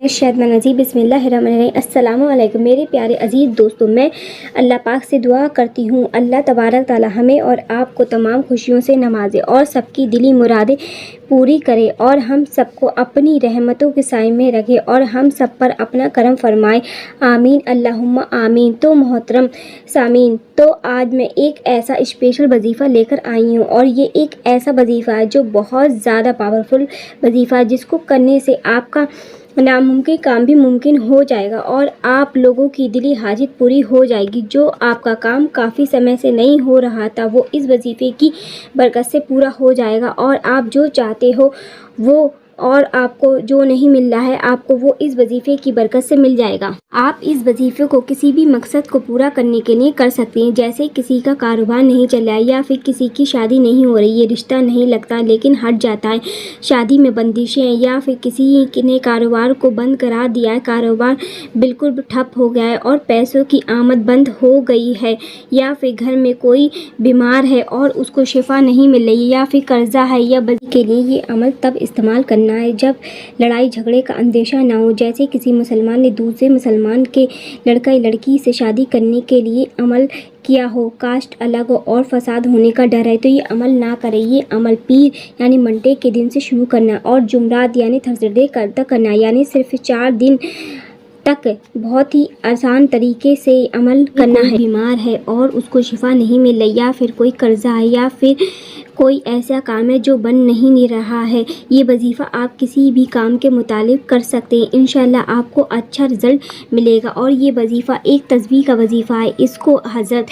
बिस्मिल्लाहिर्रहमानिर्रहीम। अस्सलामु अलैकुम मेरे प्यारे अजीज़ दोस्तों, मैं अल्लाह पाक से दुआ करती हूँ अल्लाह तबारक ताला हमें और आपको तमाम खुशियों से नवाजे और सबकी दिली मुरादें पूरी करे और हम सबको अपनी रहमतों के साए में रखे और हम सब पर अपना करम फरमाए, आमीन अल्लाहुम्मा आमीन। तो मोहतरम सामीन, तो आज मैं एक ऐसा स्पेशल वजीफ़ा लेकर आई हूँ और ये एक ऐसा वजीफ़ा है जो बहुत ज़्यादा पावरफुल वजीफ़ा है, जिसको करने से आपका नामुमकिन काम भी मुमकिन हो जाएगा और आप लोगों की दिली हाजत पूरी हो जाएगी। जो आपका काम काफ़ी समय से नहीं हो रहा था वो इस वजीफ़े की बरकत से पूरा हो जाएगा और आप जो चाहते हो वो और आपको जो नहीं मिल रहा है आपको वो इस वजीफ़े की बरकत से मिल जाएगा। आप इस वजीफ़े को किसी भी मकसद को पूरा करने के लिए कर सकते हैं, जैसे किसी का कारोबार नहीं चल रहा है या फिर किसी की शादी नहीं हो रही है, रिश्ता नहीं लगता लेकिन हट जाता है, शादी में बंदिशें हैं या फिर किसी ने कारोबार को बंद करा दिया है, कारोबार बिल्कुल ठप हो गया है और पैसों की आमद बंद हो गई है, या फिर घर में कोई बीमार है और उसको शिफा नहीं मिल रही है, या फिर कर्जा है या के लिए ये अमल तब इस्तेमाल करना है जब लड़ाई झगड़े का अंदेशा ना हो। जैसे किसी मुसलमान ने दूसरे मुसलमान के लड़का या लड़की से शादी करने के लिए अमल किया हो, कास्ट अलग हो और फसाद होने का डर है, तो ये अमल ना करें। ये अमल पीर यानी मंडे के दिन से शुरू करना और जुमरात यानी थर्सडे तक करना, यानी सिर्फ 4 दिन तक बहुत ही आसान तरीके से अमल करना है। बीमार है और उसको शिफा नहीं मिल रही, या फिर कोई कर्जा है, या फिर कोई ऐसा काम है जो बन नहीं रहा है, ये वजीफ़ा आप किसी भी काम के मुतालिक कर सकते हैं। इंशाल्लाह आपको अच्छा रिज़ल्ट मिलेगा। और ये वजीफ़ा एक तस्बीह का वजीफ़ा है, इसको हज़रत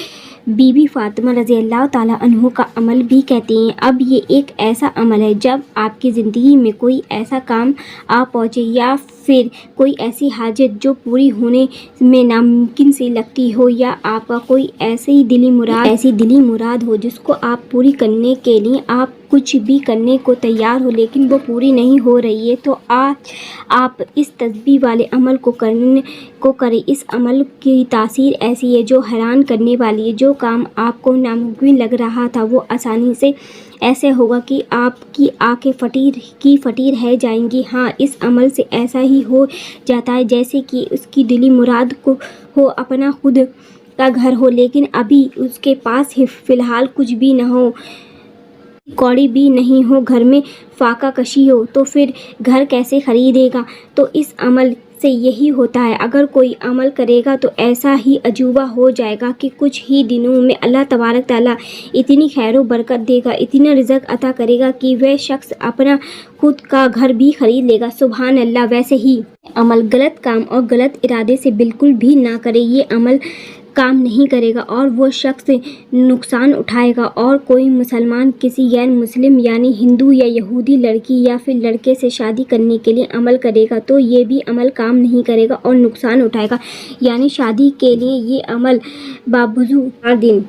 बीबी फ़ातिमा रज़ी अल्लाह ताला अन्हा का अमल भी कहते हैं। अब ये एक ऐसा अमल है जब आपकी ज़िंदगी में कोई ऐसा काम आ पहुँचे या फिर कोई ऐसी हाजत जो पूरी होने में नामुमकिन सी लगती हो, या आपका कोई ऐसी दिली मुराद हो जिसको आप पूरी करने के लिए आप कुछ भी करने को तैयार हो लेकिन वो पूरी नहीं हो रही है, तो आज आप इस तस्बीह वाले अमल को करें। इस अमल की तासीर ऐसी है जो हैरान करने वाली है। जो काम आपको नामुमकिन लग रहा था वो आसानी से ऐसे होगा कि आपकी आंखें फटीर रह जाएंगी। हाँ, इस अमल से ऐसा ही हो जाता है जैसे कि उसकी दिली मुराद को हो, अपना खुद का घर हो लेकिन अभी उसके पास फ़िलहाल कुछ भी ना हो, कौड़ी भी नहीं हो, घर में फाका कशी हो, तो फिर घर कैसे खरीदेगा। तो इस अमल से यही होता है, अगर कोई अमल करेगा तो ऐसा ही अजूबा हो जाएगा कि कुछ ही दिनों में अल्लाह तबारक ताला इतनी खैर व बरकत देगा, इतना रिज़्क़ अता करेगा कि वह शख्स अपना खुद का घर भी खरीद लेगा। सुभान अल्लाह। वैसे ही अमल गलत काम और गलत इरादे से बिल्कुल भी ना करे, ये अमल काम नहीं करेगा और वो शख्स नुकसान उठाएगा। और कोई मुसलमान किसी गैर मुस्लिम यानी हिंदू या यहूदी लड़की या फिर लड़के से शादी करने के लिए अमल करेगा तो ये भी अमल काम नहीं करेगा और नुकसान उठाएगा। यानी शादी के लिए ये अमल बावजूद 4 दिन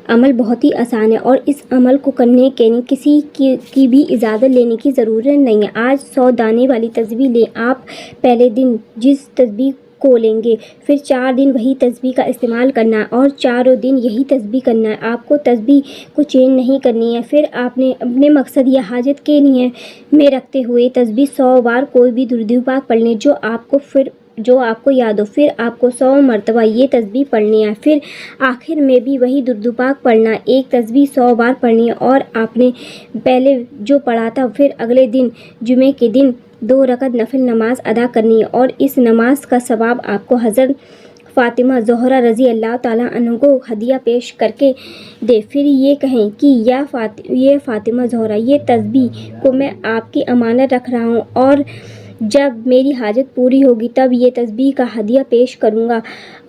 अमल बहुत ही आसान है और इस अमल को करने के लिए किसी की भी इजाज़त लेने की ज़रूरत नहीं है। आज 100 दाने वाली तस्बीह लें। आप पहले दिन जिस तस्बीह को लेंगे फिर 4 दिन वही तस्बीह का इस्तेमाल करना है और चारों दिन यही तस्बीह करना है। आपको तस्बीह को चेंज नहीं करनी है। फिर आपने अपने मकसद या हाजत के लिए में रखते हुए तस्बीह 100 बार कोई भी दुरूद पाक पढ़ लें जो आपको याद हो। फिर आपको 100 मरतबा ये तस्बीह पढ़नी है। फिर आखिर में भी वही दुरूद पाक पढ़ना, एक तस्बीह 100 बार पढ़नी है और आपने पहले जो पढ़ा था फिर अगले दिन जुमे के दिन 2 रकत नफिल नमाज अदा करनी है और इस नमाज का सवाब आपको हज़रत फ़ातिमा ज़ोहरा रज़ी अल्लाह ताला अन्हा को हदिया पेश करके दे। फिर ये कहें कि ये फ़ातिमा ज़ोहरा, ये तस्बीह को मैं आपकी अमानत रख रहा हूँ और जब मेरी हाजत पूरी होगी तब ये तस्बीह का हदिया पेश करूँगा।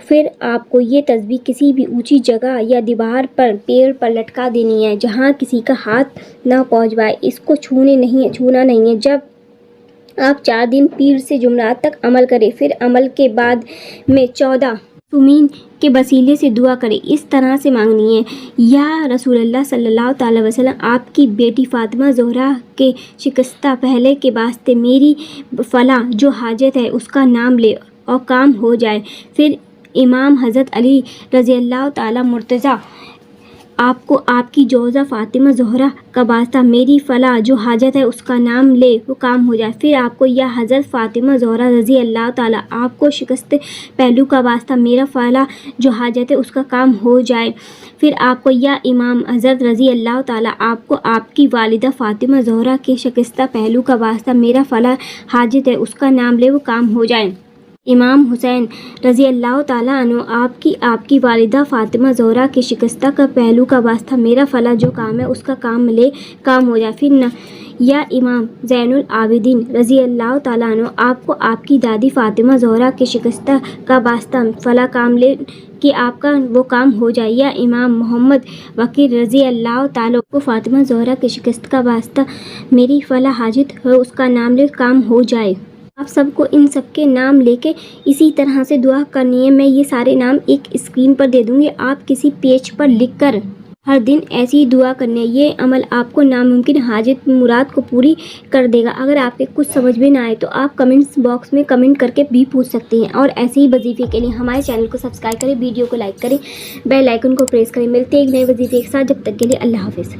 फिर आपको ये तस्बीह किसी भी ऊंची जगह या दीवार पर, पेड़ पर लटका देनी है जहाँ किसी का हाथ ना पहुँच पाए। इसको छूना नहीं है। जब आप 4 दिन पीर से जुमरात तक अमल करें, फिर अमल के बाद में 14 तुमीन के वसीले से दुआ करें। इस तरह से मांगनी है, या रसूलुल्लाह सल्लल्लाहु अलैहि वसल्लम, आपकी बेटी फ़ातिमा ज़ोहरा के शिकस्ता पहले के वास्ते मेरी फला जो हाजत है उसका नाम ले और काम हो जाए। फिर इमाम हज़रत अली रज़ी अल्लाह ताला मुर्तज़ा آپ کو آپ کی جوزہ فاطمہ زہرا کا واسطہ میری فلاح جو حاجت ہے اس کا نام لے وہ کام ہو جائے۔ پھر آپ کو یا حضرت فاطمہ زہرا رضی اللہ تعالیٰ آپ کو شکست پہلو کا واسطہ میرا فلاح جو حاجت ہے اس کا کام ہو جائے۔ پھر آپ کو یا امام حضرت رضی اللہ تعالیٰ آپ کو آپ کی والدہ فاطمہ زہرا کے شکستہ پہلو کا واسطہ میرا فلاح حاجت ہے اس کا نام لے وہ کام ہو جائے۔ امام حسین رضی اللہ تعالیٰ عنہ آپ کی والدہ فاطمہ زہرا کے شکستہ کا پہلو کا واسطہ میرا فلاح جو کام ہے اس کا کام لے کام ہو جائے۔ پھر یا امام زین العابدین رضی اللہ تعالیٰ عنہ آپ کو آپ کی دادی فاطمہ زہرا کے شکستہ کا واسطہ فلاح کام لے کہ آپ کا وہ کام ہو جائے۔ یا امام محمد باقر رضی اللہ تعالیٰ کو فاطمہ زہرا کے شکست کا واسطہ میری فلاح حاجت ہے اس کا نام لے کام ہو جائے۔ آپ سب کو ان سب کے نام لے کے اسی طرح سے دعا کرنی ہے۔ میں یہ سارے نام ایک اسکرین پر دے دوں گی، آپ کسی پیج پر لکھ کر ہر دن ایسی ہی دعا کرنی ہے۔ یہ عمل آپ کو ناممکن حاجت مراد کو پوری کر دے گا۔ اگر آپ کے کچھ سمجھ میں نہ آئے تو آپ کمنٹس باکس میں کمنٹ کر کے بھی پوچھ سکتے ہیں، اور ایسے ہی وظیفے کے لیے ہمارے چینل کو سبسکرائب کریں، ویڈیو کو لائک کریں، بیل آئیکن کو پریس کریں۔ ملتے ہیں ایک نئے وظیفے کے ساتھ، جب تک کے لیے اللہ حافظ۔